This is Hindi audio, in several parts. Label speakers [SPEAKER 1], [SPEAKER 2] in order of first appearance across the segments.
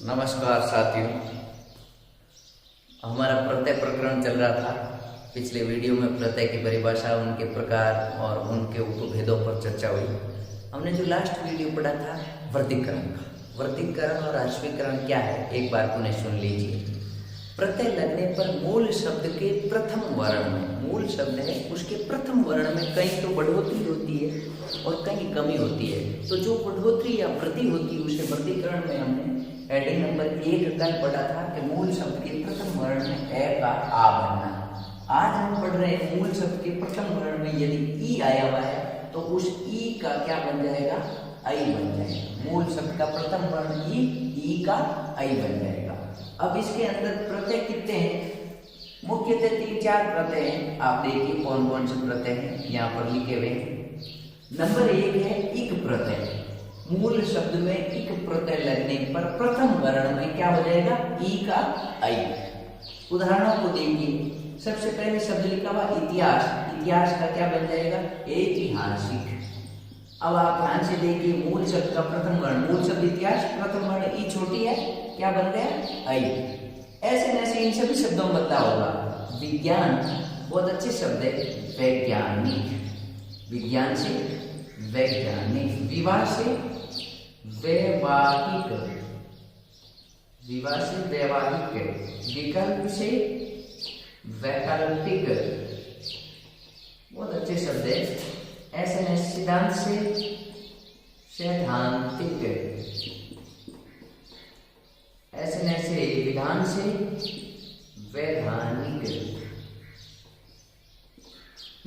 [SPEAKER 1] नमस्कार साथियों, हमारा प्रत्यय प्रकरण चल रहा था। पिछले वीडियो में प्रत्यय की परिभाषा, उनके प्रकार और उनके उपभेदों पर चर्चा हुई। हमने जो लास्ट वीडियो पढ़ा था वर्गीकरण का, वर्गीकरण और आश्वीकरण क्या है एक बार पुनः सुन लीजिए। प्रत्यय लगने पर मूल शब्द के प्रथम वर्ण में, मूल शब्द है उसके प्रथम वर्ण में कहीं तो बढ़ोतरी होती है और कहीं कमी होती है। तो जो बढ़ोतरी या वृद्धि होती है उसे वर्गीकरण में हमने हेडिंग नंबर 1 कल पढ़ा था कि मूल शब्द के प्रथम वर्ण में ए का आ बनना। आज हम पढ़ रहे हैं मूल शब्द के प्रथम वर्ण में यदि ई आया हुआ है तो उस ई का क्या बन जाएगा, आई बन जाएगा। मूल शब्द का प्रथम वर्ण ई का आई बन जाएगा। अब इसके अंदर प्रत्यय कितने हैं? मुख्यतः 3-4 प्रत्यय हैं। आप देखिए कौन कौन से प्रत्यय हैं यहाँ पर लिखे हुए हैं। नंबर 1 है इक प्रत्यय। मूल शब्द में इक प्रत्यय लगने पर प्रथम वर्ण में क्या हो जाएगा, ई का आई। उदाहरणों को देखिए। सबसे पहले शब्द लिखा हुआ इतिहास, इतिहास का क्या बन जाएगा, ऐतिहासिक। अब आप ध्यान से देखिए, मूल शब्द का प्रथम वर्ण, मूल शब्द इतिहास, प्रथम वर्ण ई छोटी है, क्या बन गया, आई। ऐसे ऐसे इन सभी शब्दों में बदलाव होगा। विज्ञान बहुत अच्छे शब्द है, वैज्ञानिक, विज्ञान से वैज्ञानिक। विवाह से वैवाहिक, विवाह से वैवाहिक। विकल्प से वैकल्पिक, बहुत अच्छे शब्द है। ऐसे सिद्धांत से सैद्धांतिक, ऐसे विधान से वैधानिक,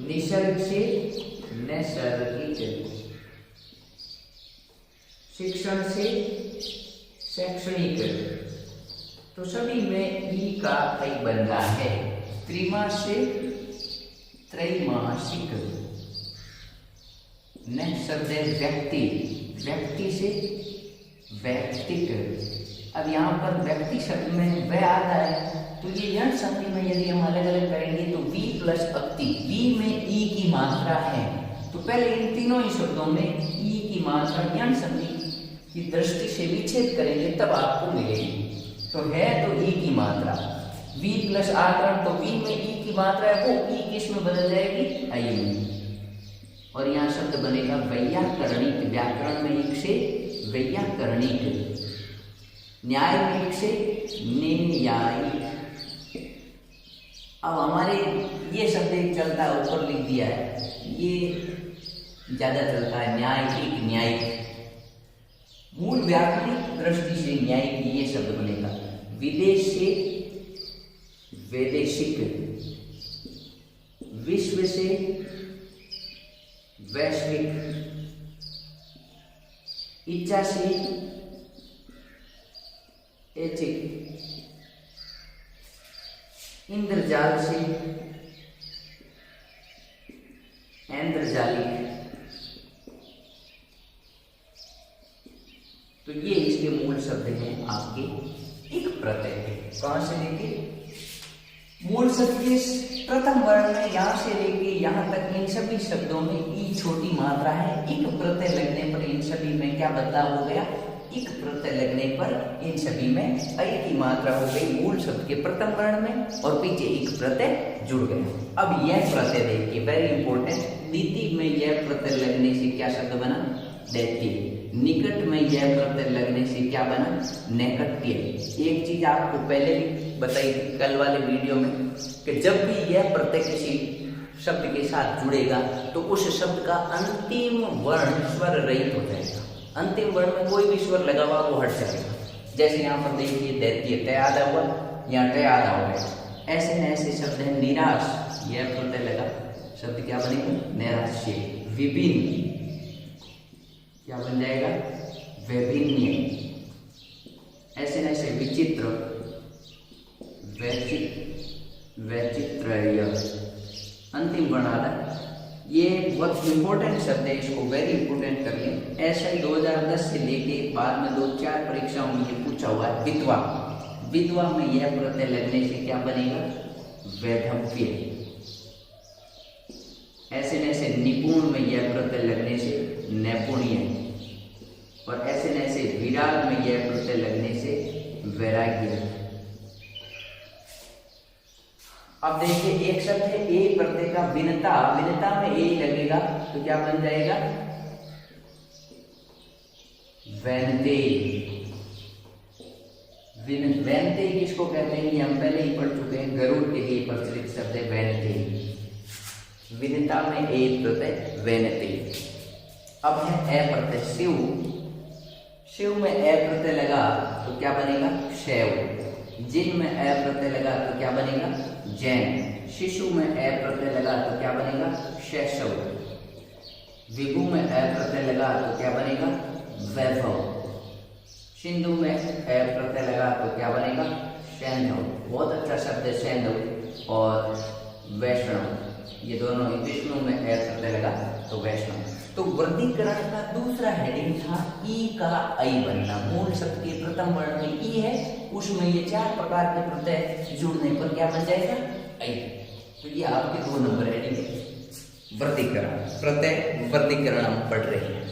[SPEAKER 1] निसर्ग से नैसर्गिक, शिक्षण से शैक्षणिक। तो सभी में ई का आई बन रहा है। त्रिमास से त्रैमासिक। नेक्स्ट शब्द है व्यक्ति, व्यक्ति से व्यक्तिक। अब यहाँ पर व्यक्ति शब्द में वह आता है तो ये यण संधि में यदि हम अलग अलग करेंगे तो वी प्लस अक्ति, वी में ई की मात्रा है। तो पहले इन तीनों ही शब्दों में ई की मात्रा यण संधि की दृष्टि से विच्छेद करेंगे तब आपको मिलेगी। तो है तो ई की मात्रा, वी प्लस आकरण, तो वी में ई की मात्रा है, वो ई किस में बदल जाएगी, आई में। और यहाँ शब्द बनेगा वैयाकरणिक। व्याकरण में एक से वैयाकरणिक, न्याय में एक से न्यायिक। अब हमारे ये शब्द एक चलता है, ऊपर लिख दिया है, ये ज्यादा चलता है, न्यायिक, न्यायिक। मूल व्याकरणिक दृष्टि से न्यायिक ये शब्द बनेगा। विदेश से वैदेशिक, विश्व से वैश्विक, इच्छा से ऐच्छिक, इंद्रजाल से ऐन्द्रजालिक। तो ये इसके मूल शब्द हैं आपके इक प्रत्यय के। कहां से लेके, मूल शब्द के प्रथम वर्ण में यहां से लेके यहां तक इन सभी शब्दों में ई छोटी मात्रा है। इक प्रत्यय लगने पर इन सभी में क्या बदलाव हो गया, इक प्रत्यय लगने पर इन सभी में आई की मात्रा हो गई मूल शब्द के प्रथम वर्ण में, और पीछे इक प्रत्यय जुड़ गया। अब यह प्रत्यय देखिए, वेरी इंपॉर्टेंट। द्वितीय में यह प्रत्यय लगने से क्या शब्द बना, दैत्य। निकट में यह प्रत्यय लगने से क्या बना, नैकट्य। एक चीज आपको पहले भी बताई थी कल वाले वीडियो में कि जब भी यह प्रत्यय किसी शब्द के साथ जुड़ेगा तो उस शब्द का अंतिम वर्ण स्वर रहित हो जाएगा। अंतिम वर्ण में कोई भी स्वर लगा हुआ वो हट जाएगा। जैसे यहाँ पर देखिए दैत्य, तय आधा हुआ, यहाँ तय आधा हो गया। ऐसे न ऐसे शब्द है निराश, यह प्रत्यय लगा, शब्द क्या बनेगा, नैराश्य। विभिन्न क्या बन जाएगा, वैभिन्य। ऐसे ऐसे विचित्र, वैचित्र्य। अंतिम वर्ण आधा। ये बहुत इंपॉर्टेंट शब्द है, इसको वेरी इंपॉर्टेंट कर लें। ऐसा ही 2010 से लेके बाद में 2-4 परीक्षाओं में ये पूछा हुआ है। विधवा, विधवा में यह प्रत्यय लगने से क्या बनेगा, वैधव्य। ऐसे ऐसे निपुण में यह प्रत्यय लगने से नैपुण्य, और ऐसे ऐसे विराग में यह प्रत्यय लगने से वैराग्य। अब देखिए एक शब्द है ए प्रत्यय का विनता, विनता में ए लगेगा तो क्या बन जाएगा? वैनते। वैनते किसको कहते हैं ये हम पहले ही पढ़ चुके हैं, गरुड़ के लिए प्रचलित शब्द है वैनते। विनता में ए प्रत्यय वैनते। अब है ए प्रत्यय शिव। शिव में ए प्रत्यय लगा तो क्या बनेगा? शैव। जिन में ए प्रत्यय लगा तो क्या बनेगा? जैन। शिशु में ए प्रत्यय लगा तो क्या बनेगा? शैशव। विभु में ए प्रत्यय लगा तो क्या बनेगा? वैभव। सिंधु में ए प्रत्यय लगा तो क्या बनेगा? सैंधव। बहुत अच्छा शब्द है सैंधव। और वैष्णव, ये दोनों। विष्णु में ए प्रत्यय लगा तो वैष्णव। तो वर्गीकरण का दूसरा हेडिंग था ई का आई बनना। मूल शब्द के प्रथम वर्ण में ई है, उसमें ये 4 प्रकार के प्रत्यय जुड़ने पर क्या बन जाएगा? आई। तो ये आपके 2 नंबर हेडिंग है। वर्गीकरण, प्रत्यय वर्गीकरण हम पढ़ रहे हैं।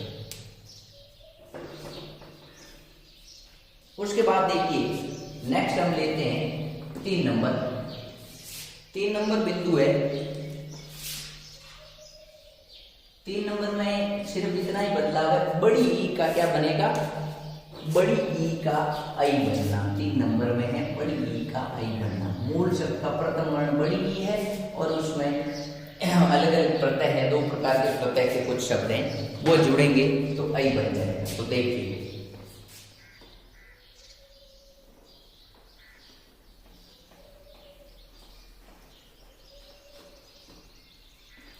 [SPEAKER 1] उसके बाद देखिए नेक्स्ट हम लेते हैं 3 नंबर। 3 नंबर बिंदु है। 3 नंबर में सिर्फ इतना ही बदलाव है, बड़ी ई का क्या बनेगा? बड़ी ई का आई बनना। 3 नंबर में है बड़ी ई का आई बनना। मूल शब्द का प्रथम वर्ण बड़ी ई है और उसमें अलग अलग प्रत्यय है, 2 प्रकार के प्रत्यय के कुछ शब्द हैं, वो जुड़ेंगे तो आई बन जाएगा। तो देखिए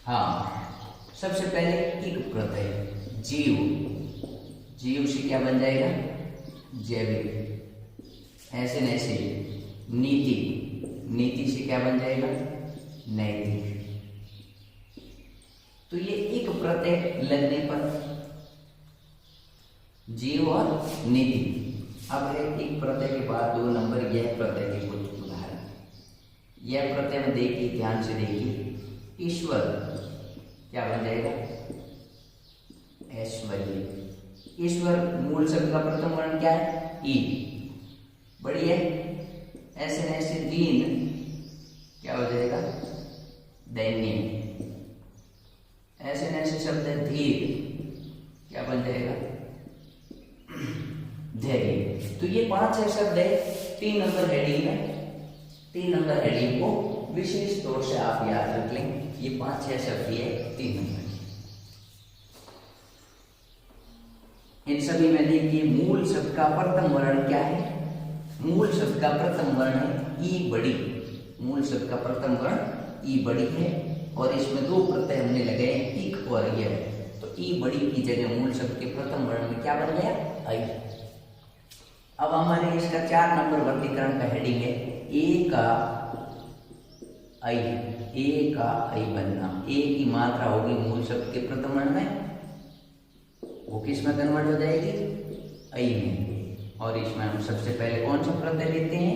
[SPEAKER 1] हाँ, सबसे पहले इक प्रत्यय जीव। जीव से क्या बन जाएगा? जैविक। ऐसे नैसे। नीति, नीति से क्या बन जाएगा? नैतिक। तो ये एक प्रत्यय लगने पर जीव और नीति। अब है एक प्रत्यय के बाद 2 नंबर, यह प्रत्यय के कुछ उदाहरण। यह प्रत्यय में देखिए, ध्यान से देखिए। ईश्वर क्या बन जाएगा? ऐश्वर्य। ईश्वर मूल शब्द का प्रथम वर्ण क्या है? ई। बड़ी है। ऐसे ऐसे दीन क्या हो जाएगा? दैन्य। ऐसे ऐसे शब्द है धीर, क्या बन जाएगा? धैर्य। तो ये 5-6 शब्द है 3 नंबर हेडिंग में। 3 नंबर हेडिंग को विशेष तौर से आप याद रख लें। ये 5-6 शब्द है 3 नंबर। इन सभी में देखिए मूल शब्द का प्रथम वर्ण क्या है? मूल शब्द का प्रथम वर्ण है ई बड़ी। मूल शब्द का प्रथम वर्ण ई बड़ी है और इसमें 2 प्रत्यय हमने लगाए हैं, इक और य। तो ई बड़ी की जगह मूल शब्द के प्रथम वर्ण में क्या बन गया? आई। अब हमारे इसका 4 नंबर वर्गीकरण का हेडिंग है ए का आई। ए का आई बनना। ए की मात्रा होगी मूल शब्द के प्रथम वर्ण में, वो किस में कन्वर्ट हो जाएगी? आई में। और इसमें हम सबसे पहले कौन सा प्रत्यय लेते हैं?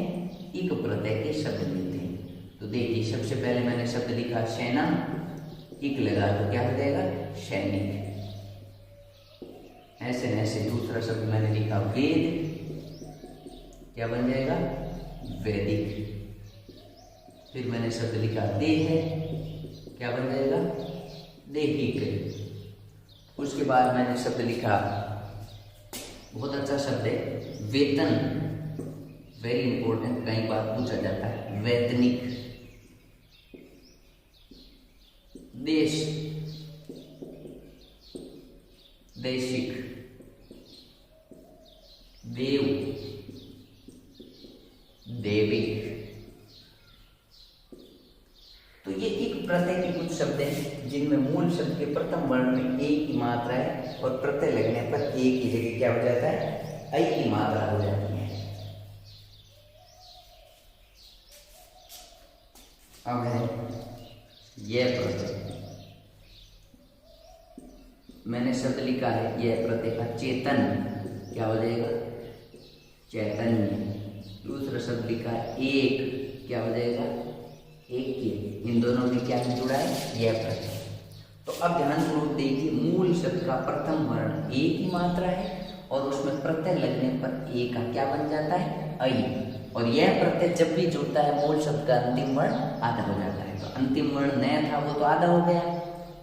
[SPEAKER 1] इक प्रत्यय के शब्द लेते हैं। तो देखिए सबसे पहले मैंने शब्द लिखा सेना, इक लगा तो क्या हो जाएगा? सैनिक। ऐसे ऐसे दूसरा शब्द मैंने लिखा वेद, क्या बन जाएगा? वैदिक। फिर मैंने शब्द लिखा देह, क्या बन जाएगा? दैहिक। उसके बाद मैंने शब्द लिखा, बहुत अच्छा शब्द है, वेतन। वेरी इंपॉर्टेंट, कई बार पूछा जाता है। वैतनिक। देश, देशिक। देव, देविक। तो ये एक प्रत्यय के कुछ शब्द हैं जिनमें मूल शब्द के प्रथम वर्ण में ए की मात्रा है और प्रत्यय लगने पर ए की जगह क्या हो जाता है? आई की मात्रा हो जाती है। अब है यह प्रत्यय। मैंने शब्द लिखा है यह प्रत्यय का चेतन, क्या हो जाएगा? चैतन्य। दूसरा शब्द लिखा है एक, क्या हो जाएगा? एक के। इन दोनों में क्या जुड़ा है? यह प्रत्यय। तो अब ध्यानपूर्वक देखिए, मूल शब्द का प्रथम वर्ण ए की मात्रा है और उसमें प्रत्यय लगने पर ए का क्या बन जाता है? ऐ, और यह प्रत्यय जब भी जुड़ता है मूल शब्द का अंतिम वर्ण आधा हो जाता है। तो अंतिम वर्ण न था वो तो आधा हो गया,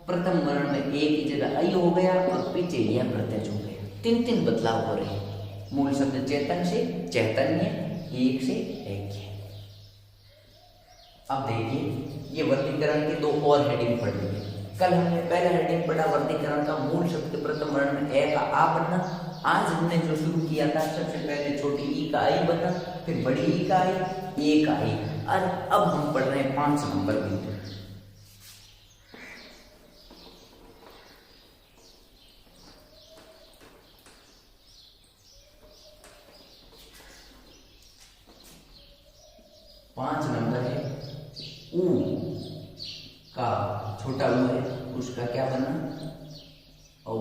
[SPEAKER 1] प्रथम वर्ण में ए की जगह ऐ हो गया और पीछे यह प्रत्यय जुड़ गया। तीन तीन बदलाव हो रहे हैं। मूल शब्द चेतन से चैतन्य, एक से ऐक्य। अब देखिए ये वर्गीकरण की दो और हेडिंग पढ़ ली। कल हमने पहला हेडिंग पढ़ा वर्गीकरण का, मूल शब्द के प्रथम वर्ण में ए का आ बनना। आज हमने जो शुरू किया था, सबसे पहले छोटी ई का आई बना, फिर बड़ी ई का आई, ए का आई। और अब हम पढ़ रहे हैं 5 नंबर बिंदु। पांच नंबर है ऊ का, छोटा ऊ है उसका क्या बना, औ।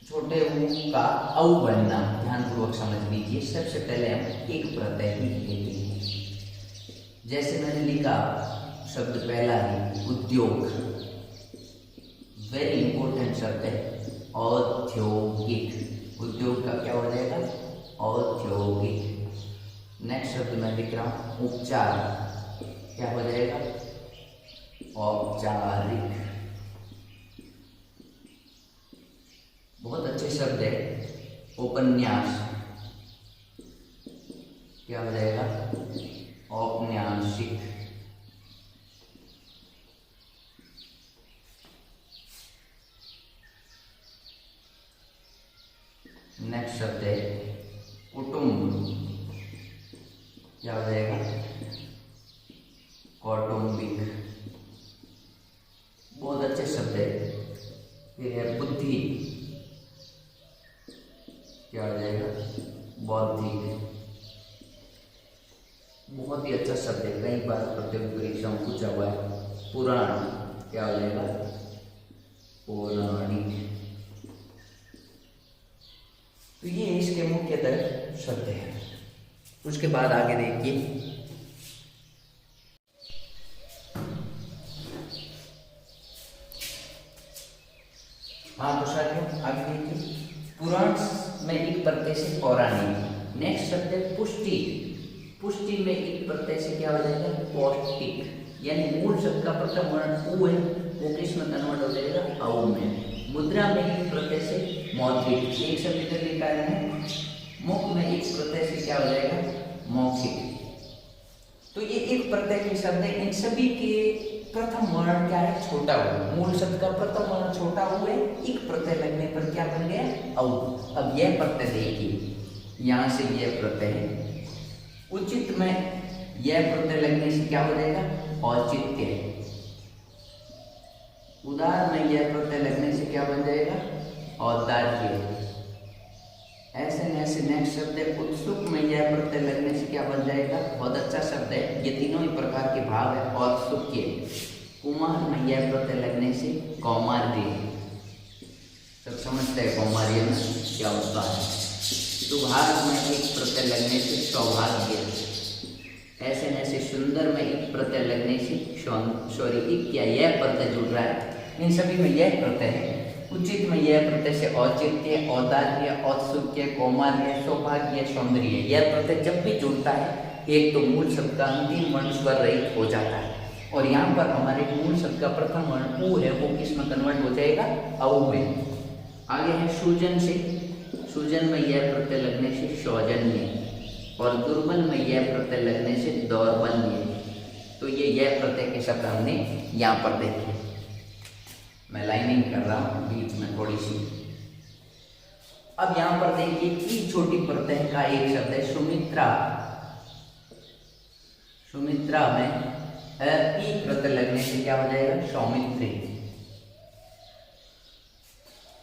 [SPEAKER 1] छोटे ऊ का औ बनना ध्यानपूर्वक समझ लीजिए। सबसे पहले हम एक प्रत्यय ही लेते हैं। जैसे मैंने लिखा शब्द पहला है उद्योग, वेरी इंपॉर्टेंट शब्द है, औद्योगिक। उद्योग का क्या हो जाएगा, औद्योगिक। नेक्स्ट शब्द मैं लिख रहा हूं उपचार, क्या हो जाएगा, औपचारिक। बहुत अच्छे शब्द है उपन्यास, क्या हो जाएगा, औपन्यासिक। नेक्स्ट शब्द है कुटुंब, क्या हो जाएगा, कौटुंबिक। बहुत अच्छे शब्द है। फिर है बुद्धि, क्या हो जाएगा, बौद्धिक। बहुत ही अच्छा शब्द है, कई बार प्रतियोगी परीक्षा में पूछा हुआ है। पुराण, क्या हो जाएगा, पौराणिक। तो ये इसके मुख्यतः शब्द हैं। उसके बाद आगे देखिए, हाँ तो साथियों आगे देखिए, पुराण में एक प्रत्यय से पौराणिक। नेक्स्ट शब्द है पुष्टि, पुष्टि में एक प्रत्यय से क्या हो जाएगा, पौष्टिक। यानी मूल शब्द का प्रथम वर्ण ऊ है, वो किस में कन्वर्ट हो जाएगा, औ में। मुद्रा में एक प्रत्यय से मौद्रिक, एक शब्द इधर लिखा है। मुख में एक प्रत्यय से क्या हो जाएगा, मौखिक। तो ये एक प्रत्यय के शब्द है। इन सभी के प्रथम वर्ण क्या है, छोटा ऊ। मूल शब्द का प्रथम वर्ण छोटा ऊ है, एक प्रत्यय लगने पर क्या बन गया, औ। अब यह प्रत्यय देखिए, यहां से यह प्रत्यय है। उचित में यह प्रत्यय लगने से क्या हो जाएगा, औचित्य। उदार में यह प्रत्यय लगने से क्या बन जाएगा, औदार्य। ऐसे ऐसे नेक्स्ट शब्द है उत्सुक में यह प्रत्यय लगने से क्या बन जाएगा, बहुत अच्छा शब्द है। ये तीनों ही प्रकार के भाव है, औत्सुक्य। कुमार में यह प्रत्यय लगने से कौमार्य। सब समझते हैं कौमार्य में क्या होता है। सुभाग में एक प्रत्यय लगने से सौभाग्य। ऐसे ऐसे सुंदर में एक प्रत्यय लगने से सॉरी क्या यह प्रत्यय जुड़ रहा है, इन सभी में यह प्रत्यय है। उचित में यह प्रत्यय से औचित्य, औदार्य, औत्सुक्य, कौमार्य, सौभाग्य, सौंदर्य। यह प्रत्यय जब भी जुड़ता है, एक तो मूल शब्द का अंतिम वर्ण स्वर रहित हो जाता है, और यहाँ पर हमारे मूल शब्द का प्रथम वर्ण ऊ है, वो किस में कन्वर्ट हो जाएगा, औ में। आगे है सूजन से, सूजन में यह प्रत्यय लगने से सौजन्य, और दुर्बल में यह प्रत्यय लगने से दौर्बल्य। तो ये यह प्रत्यय के शब्द हमने यहाँ पर देखे। मैं लाइनिंग कर रहा हूँ बीच में थोड़ी सी। अब यहाँ पर देखिए ई छोटी प्रत्यय का एक शब्द है सुमित्रा। सुमित्रा में ई प्रत्यय लगने से क्या हो जाएगा, सौमित्री।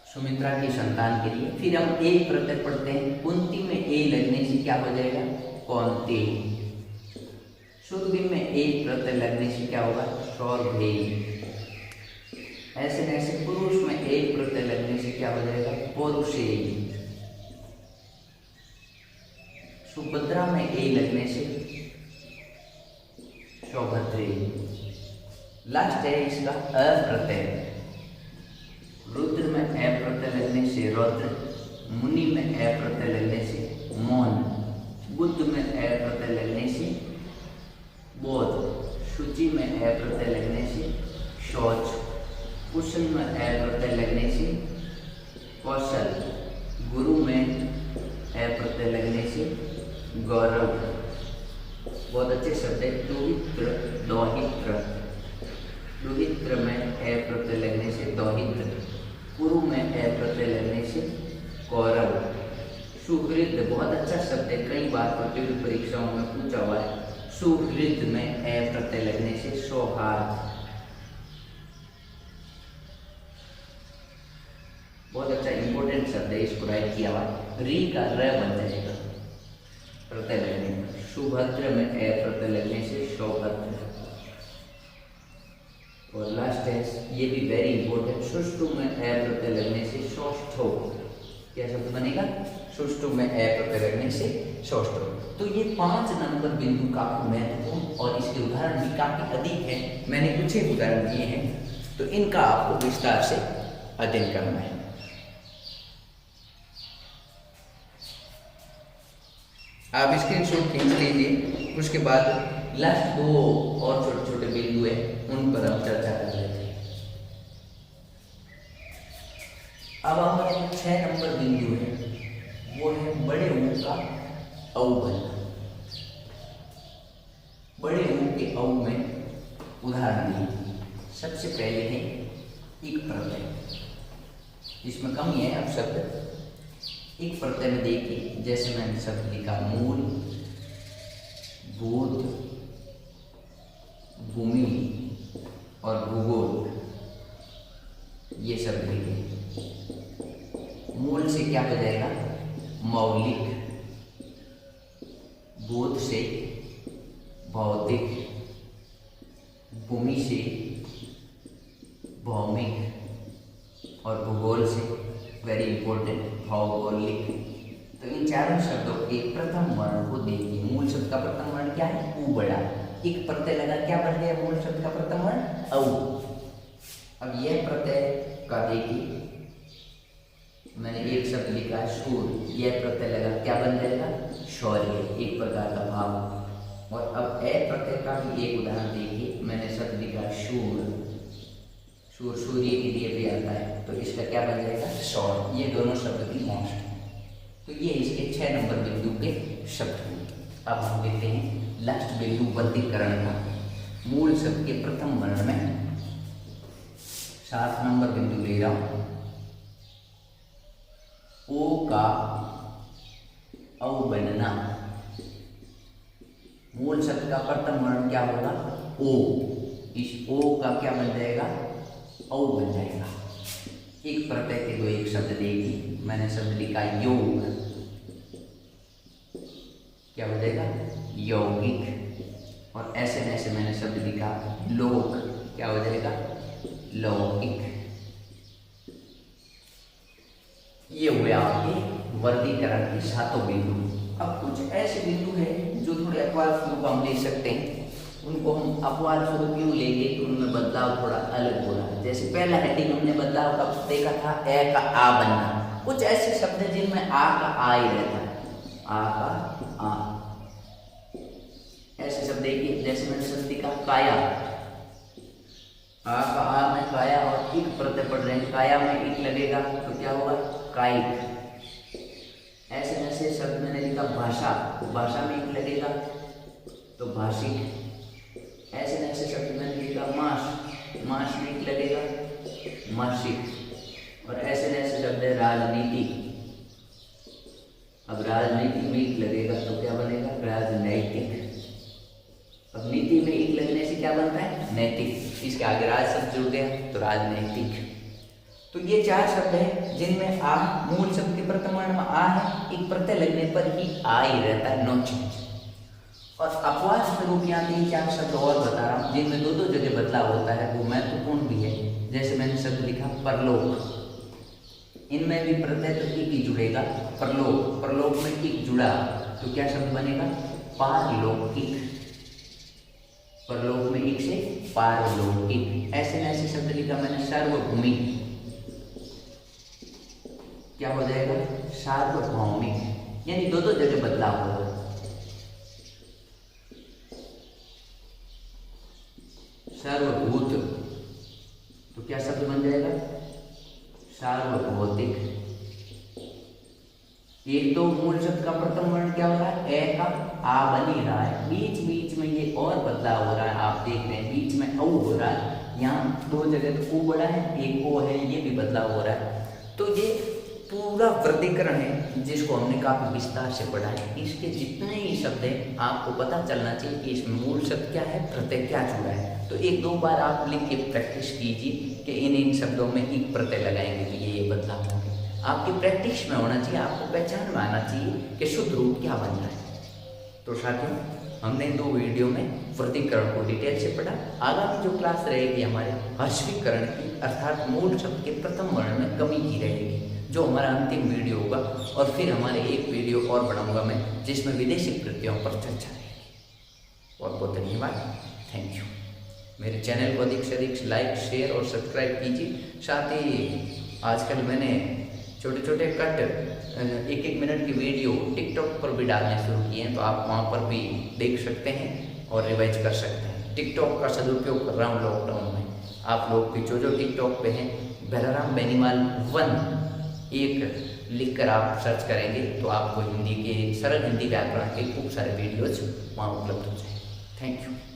[SPEAKER 1] सुमित्रा की संतान के लिए। फिर हम एक प्रत्यय पढ़ते हैं, कुंती में ए लगने से क्या हो जाएगा, कौंते। सुरभि में एक प्रत्यय लगने से क्या होगा, सौरभेय। ऐसे ऐसे पुरुष में एक प्रत्यय लगने से क्या हो जाएगा, पौरुषेय। सुभद्रा में ए लगने से सौभद्रेय। लास्ट है इसका अ प्रत्यय। रुद्र में अ प्रत्यय लगने से रौद्र, मुनि में अ प्रत्यय लगने से मौन, बुद्ध में अ प्रत्यय लगने से बोध, शुचि में अ प्रत्यय लगने से शौच, कुशन में अ प्रत्यय लगने से कौशल, गुरु में अ प्रत्यय लगने से गौरव। बहुत अच्छे शब्द है। दुहित्र, दौहित्र, दुहित्र में अ प्रत्यय लगने से दौहित्र, कुरु में अ प्रत्यय लगने से कौरव। सुहृद बहुत अच्छा शब्द है, कई बार प्रतियोगी परीक्षाओं में पूछा हुआ है। सुहृद में अ प्रत्यय लगने से सौहार्द। बहुत अच्छा इंपॉर्टेंट शब्द है, इसको राइट किया हुआ है। री का र बन जाएगा प्रत्यय लगने में। सुभद्र में अ प्रत्यय लगने से सौभद्र। और लास्ट है, ये भी वेरी इंपॉर्टेंट, सुष्टु में अ प्रत्यय लगने से सौष्ठव। क्या शब्द बनेगा? सुष्टु में अ प्रत्यय लगने से सौष्ठव। तो ये 5 नंबर बिंदु काफी महत्वपूर्ण और इसके उदाहरण भी काफी अधिक है। मैंने कुछ ही उदाहरण दिए हैं, तो इनका आपको विस्तार से अध्ययन करना है। आप स्क्रीनशॉट खींच लीजिए। उसके बाद लास्ट 2 और छोटे छोटे बिंदु है, उन पर हम चर्चा कर लेते हैं। अब हमारे 6 नंबर बिंदु है, वो है बड़े ऊ का औ बनना। बड़े ऊ के औ में उदाहरण दीजिए। सबसे पहले है इक प्रत्यय, इसमें कमी है। अब शब्द एक प्रत्यय में देखिए, जैसे मैंने शब्द लिखा मूल, बोध, भूमि और भूगोल, ये शब्द लिखे। मूल से क्या बजाएगा? मौलिक, बोध से भौतिक, भूमि से भौमिक और भूगोल से वेरी इंपॉर्टेंट भौगोलिक। तो इन चारों शब्दों के प्रथम वर्ण को देखिए। मूल शब्द का प्रथम वर्ण क्या है? ऊ बड़ा। एक प्रत्यय लगा, क्या बन गया मूल शब्द का प्रथम वर्ण? औ। अब यह प्रत्यय का देखिए, मैंने एक शब्द लिखा है शूर, यह प्रत्यय लगा, क्या बन जाएगा? शौर्य, एक प्रकार का भाव। और अब ए प्रत्यय का भी एक उदाहरण देखिए, मैंने शब्द लिखा शूर, शूर सूर्य के लिए भी आता है, तो इसका क्या बन जाएगा? सौर। ये दोनों शब्द की मोस्ट है। तो ये इसके 6 नंबर बिंदु के शब्द हैं। अब हम देखते हैं लास्ट बिंदु वर्गीकरण का। मूल शब्द के प्रथम वर्ण में 7 नंबर बिंदु ले रहा हूं। ओ का औ बनना। मूल शब्द का प्रथम वर्ण क्या होगा? ओ। इस ओ का क्या बन जाएगा? औ बन जाएगा। एक प्रत्यय के 2 एक शब्द देखिए, मैंने शब्द लिखा योग, क्या हो जाएगा? यौगिक। और ऐसे ऐसे मैंने शब्द लिखा लोक, क्या हो जाएगा? लौकिक। ये हुए आपके वर्गीकरण के 7 बिंदु। अब कुछ ऐसे बिंदु हैं जो थोड़े अपवाद स्वरूप हम ले सकते हैं। उनको हम अपवाद स्वरूप क्यों लेंगे कि उनमें बदलाव थोड़ा अलग हो रहा है। जैसे पहला हेडिंग हमने बदलाव का देखा था, ए का आ बनना। कुछ ऐसे शब्द हैं जिनमें आ का आ ही रहता है, आ का आ। ऐसे शब्द देखिए, जैसे मैंने शब्द लिखा काया, आ का आ में काया और इक प्रत्यय पढ़ रहे हैं, काया में इक लगेगा तो क्या होगा? कायिक। ऐसे ऐसे शब्द मैंने लिखा भाषा, भाषा में इक लगेगा तो भाषिक। ऐसे ऐसे शब्द मैंने लिखा मास, मास में इक लगेगा मासिक। और ऐसे ऐसे शब्द है राजनीति, अब राजनीति में इक लगेगा तो क्या बनेगा? राजनैतिक। अब नीति में इक लगने से क्या बनता है? नैतिक। इसके आगे राज शब्द जुड़ गया तो राजनैतिक। तो ये 4 शब्द हैं जिनमें आ, मूल शब्द के प्रथम वर्ण में आ है, एक प्रत्यय लगने पर ही आ ही रहता है, नो चेंज। और अपवाद स्वरूप यहाँ 3-4 शब्द और बता रहा हूँ जिनमें 2-2 जगह बदलाव होता है, वो महत्वपूर्ण भी है। जैसे मैंने शब्द लिखा परलोक, इनमें भी प्रत्यय तो इक ही जुड़ेगा। परलोक, परलोक में इक जुड़ा तो क्या शब्द बनेगा? पारलौकिक। परलोक में एक से पारलौकिक, ऐसे न ऐसे शब्द लिखा मैंने सार्वभौमिक, क्या हो जाएगा सार्वभौमिक, यानी दो दो जगह बदलाव होगा। सार्वभूत तो क्या शब्द बन जाएगा सार्वभौतिक। एक तो मूल शब्द का प्रथम वर्ण क्या हो रहा है ए का आ बन ही रहा है, बीच बीच में ये और बदलाव हो रहा है, आप देख रहे हैं बीच में औ हो रहा है, यहाँ दो जगह तो ओ बड़ा है एक ओ है, ये भी बदलाव हो रहा है। तो ये पूरा वर्गीकरण है जिसको हमने काफी विस्तार से पढ़ा है। इसके जितने ही शब्द हैं आपको पता चलना चाहिए कि इसमें मूल शब्द क्या है, प्रत्यय क्या जुड़ा है। तो एक दो बार आप लिख के प्रैक्टिस कीजिए कि इन शब्दों में एक प्रत्यय लगाएंगे तो ये बदलाव होंगे। आपकी प्रैक्टिस में होना चाहिए, आपको पहचान में आना चाहिए कि शुद्ध रूप क्या बन रहा है। तो साथियों, हमने दो वीडियो में वर्गीकरण को डिटेल से पढ़ा। आगामी जो क्लास रहेगी हमारे हर्षवीकरण की, अर्थात मूल शब्द के प्रथम वर्ण में कमी की रहेगी, जो हमारा अंतिम वीडियो होगा। और फिर हमारे एक वीडियो और बनाऊंगा मैं जिसमें विदेशी प्रत्ययों पर चर्चा रहेगी। बहुत बहुत धन्यवाद, थैंक यू। मेरे चैनल को अधिक से अधिक लाइक शेयर और सब्सक्राइब कीजिए। साथ ही आजकल मैंने छोटे छोटे कट 1-1 मिनट की वीडियो टिकटॉक पर भी डालने शुरू किए हैं, तो आप वहाँ पर भी देख सकते हैं और रिवाइज कर सकते हैं। टिकटॉक का सदुपयोग कर रहा हूँ लॉकडाउन में। आप लोग भी जो टिकटॉक पे हैं बलराम बेनीवाल 1 एक लिख कर आप सर्च करेंगे तो आपको हिंदी के सरल हिंदी व्याकरण के खूब सारे वीडियोज वहाँ उपलब्ध हो जाएंगे। Thank you.